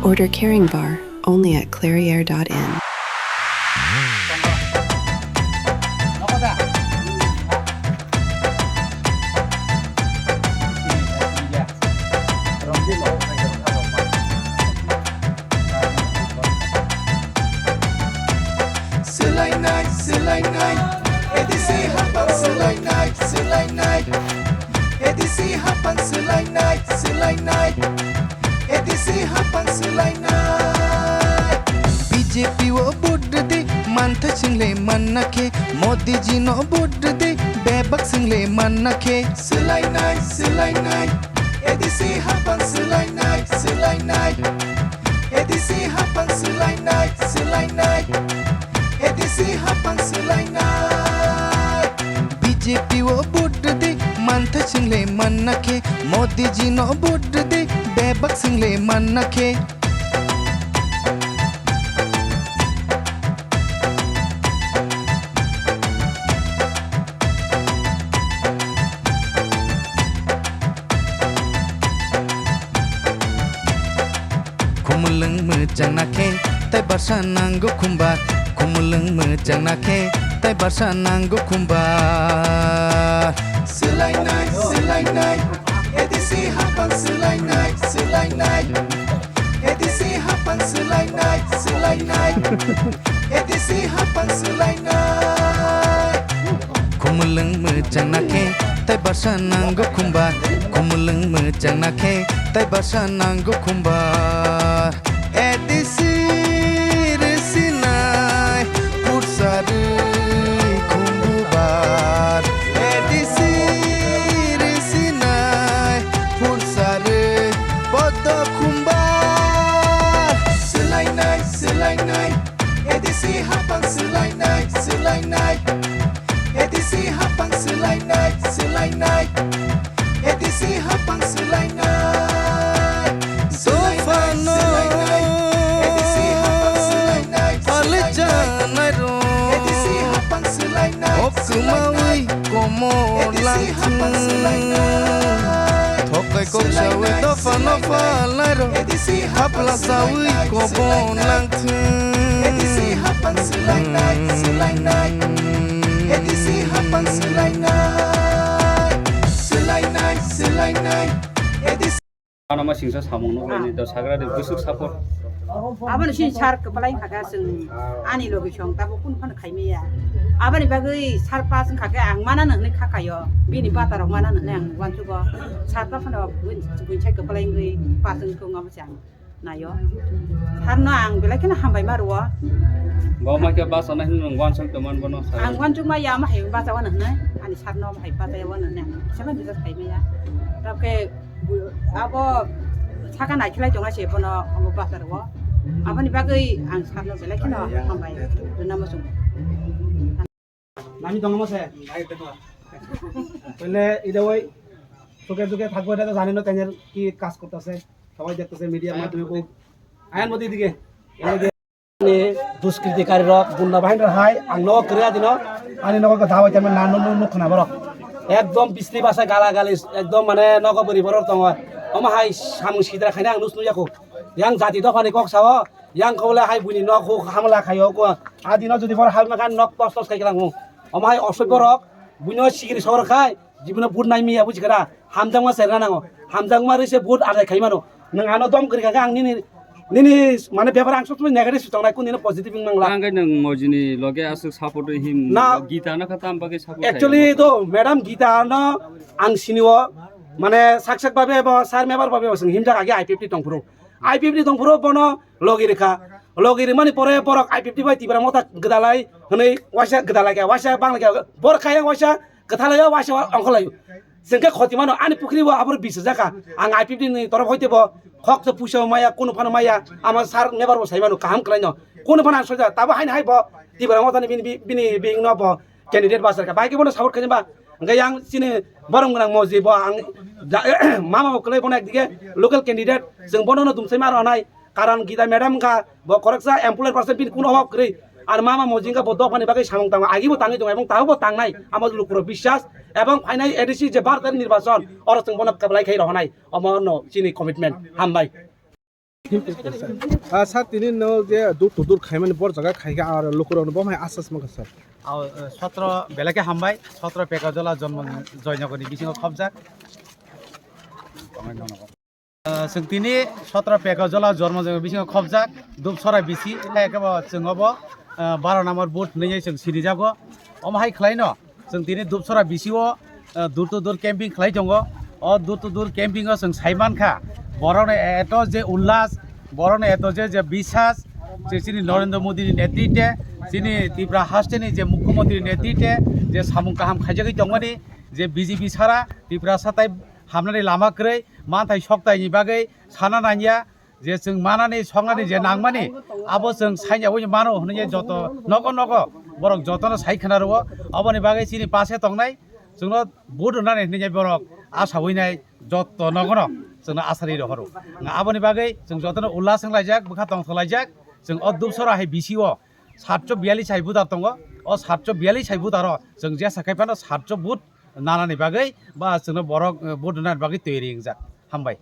Order Caring Bar only at clairiere.in. Selai night, edisi hapan selai night, edisi hapan selai night, edisi hapan selai night. BJP wo budde mantha single manake, Modi ji no budde bebak single manake. Selai night, edisi hapan selai night, edisi hapan selai night. Edisi hapan selai night. BJP wo budde mantha single manake, Modi ji no budde bebak single manake. Kumuleng mejang nake, tai barsa nanggo kumbar. Kumuleng mejang nake, tai barsa nanggo kumbar. Selai night, edisi hapan selai night, edisi hapan selai night, edisi hapan selai night. Kumuleng mejang nake, tai barsa nanggo kumbar. Kumuleng mejang nake, tai barsa nanggo kumbar. Edisi resinai pursari kumbubar. Edisi resinai pursari podo kumbar. Selai night, edisi hapan selai night, edisi hapan selai night, edisi hapan selai night. Kumawi komo langtung Thokai kok sawi tofa lairo Hapla sawi komo langtung Edisi hapan selai night, edisi hapan selai night, edisi. Nama singsa samong no ini dah sagra de busuk support. Aban sin sar kepala yang kakak seng ani logi song tapi pun pan kami ya. Aban ibagai sar pas kakak ang mana nih kakak yo. Bini batar ang mana nih ang wan juga. Sar pas pada bun cek kepala yang gue pasang ke ngapa siang. Nah yo. Karena ang bila kena hambai marwa. Bawa macam bahasa nih wan sang teman bono. Ang wan cuma ya mah yang bahasa wan nih. Ani sar no mah bahasa wan nih. Siapa bisa kami ya. Tapi apa 사가 나이클라이 정하시 보나 뭐 봤다고 아버님 바의 안 사는 벨레키나 한바이 그나마좀 নামি দঙমছে বলে ইদাওই তোকে তোকে থাকবো এটা তো জানি না তাদের কি কাজ করতেছে সবাই দেখতেছে মিডিয়ার মাধ্যমে খুব আয়ন মধ্যে দিকে দুষ্কৃতিকারীরা গুন্ডা বাহিনীর হাই আংলো ক্রিয়া দিন আনি নগর ধাবাই তেমন নান মুখ না বড় একদম বিস্তি ভাষায় গালাগালি একদম মানে নগর পরিবারের দङ আমার হাই সামু সিদ্রা খাইনা আং নুসনু যাকো yang জাতি দফানি কক সাও yang কবলে হাই বুনি নক হামলা খাইও কো আদিন যদি বড় হামলা গান নক টস টস খাইলাম আমার হাই অসভ্য রক বুনো সিগিরি সর খাই জীবনে বুট নাই মিয়া বুঝিরা হামজাংমা সেরা নাও হামজাংমা রেসে বুট আদাই খাইমানো নং আনো দম করি কাকা আং নিনি মানে ব্যাপার আং সবসময় নেগেটিভ সুতংনাই কোন দিন positive Nangla Angkai neng mojini loge asuk support him. Gita na kata ambage support. Actually to madam Gita no ang siniwo মানে সাকসাক ভাবে বা সার মেবার ভাবে বসং হিমজা আগে আই50 টংপুরো আই50 টংপুরো বনো লগিরে মানে পরে পরক আই50 বাই তিবরা মতা গদালাই হनै ওয়াসা গদালাই ওয়াসা বাংলা বর খায়া ওয়াসা গথালাই ওয়াসা অংখলাই जोंखौ खतिमानो आनि पुखरिबो आबर 20 जाका आं आइ50 नि तरफ होइतेबो खक त पुसो माया कोन फान माया आमा सार नेबारबो साइबानो काम क्लाइनो कोन फान सजा ताबो हाइन हाइबो तिबरा मतानि बिनि बिङ नबो क्यान्डिडेट बासरका बाइके बनो support खनिबा ngai yang sini barang nang moji bo ang mama bo klai bona ekdige local candidate जों bono no dumsai mar onai karan Gita madam ka bo koreksa employer person pin kuno hok krei আর মামা মজিঙ্গা বদ্ধ funny বাকি সামং তাং আগিবো তাঙি দং এবং তাও তাংনাই আমাদের লোকপুর বিশ্বাস এবং final ADC যে ভারতের নির্বাচন অরসং বনক কাবলাই খাই রহনাই অমন চিনি কমিটমেন্ট হামবাই স্যার তিনি নো যে দূর তো দূর খাই মানে বড় জায়গা খাইগা আর লোকের অনুভব হয় আশ্বাস মাখা স্যার সত্র বেলেগে হামবাই সত্র পেকাজলা জন্ম জয়নগরनि बिथिङाव खबजाक जों दिनै सत्र पेकाजला जन्म बिथिङाव खबजाक दुबसरा बिसि एकेबा जोङाबो 12 नम्बर बुथ नै जों सिरिजागो अमहाय खलायनो जों दिनै दुबसरा बिसिओ दूर तो दूर कैम्पिंग खलाय दङ अ दूर तो दूर कैम्पिंआव जों साइमानखा बरनो एत जे उल्लास बरनो एत जे বিশ্বাস যে চিনি নরেন্দ্র মোদীनि नेतृत्वे চিনি त्रिपुरा हास्टेनि जे मुख्यमंत्री नेतृत्वे जे सामुं काहाम खायजागै दंमोनि जे बीजेपी सारा त्रिपुरा साथाय हाबनानै लामाखै मानथाय सक्तायनि बागै साना नानिया जे जों मानानै संनानै जे नांमानि आबो जों साइयाव मानो होनजे जत नगो नगो बरक जतनो साइखनारो अबनि बागै चिनि पासे तंनाय जोंनो बुट होननानै होनजे बरक आशा होइनाय जत नगनो जोंनो आसारि रहरो आबनि बागै जों जतनो उल्लासजों लायजाक बुखा तंथलायजाक जों अदुबसराहाय बिसिओ 742 हाय बुदार दङ अ 742 हाय बुदार जों जे साखायफानो 700 बुट नानानि बागै बा जोंनो बरक बुट होननानै बागै तैयारि जाक हामबाय।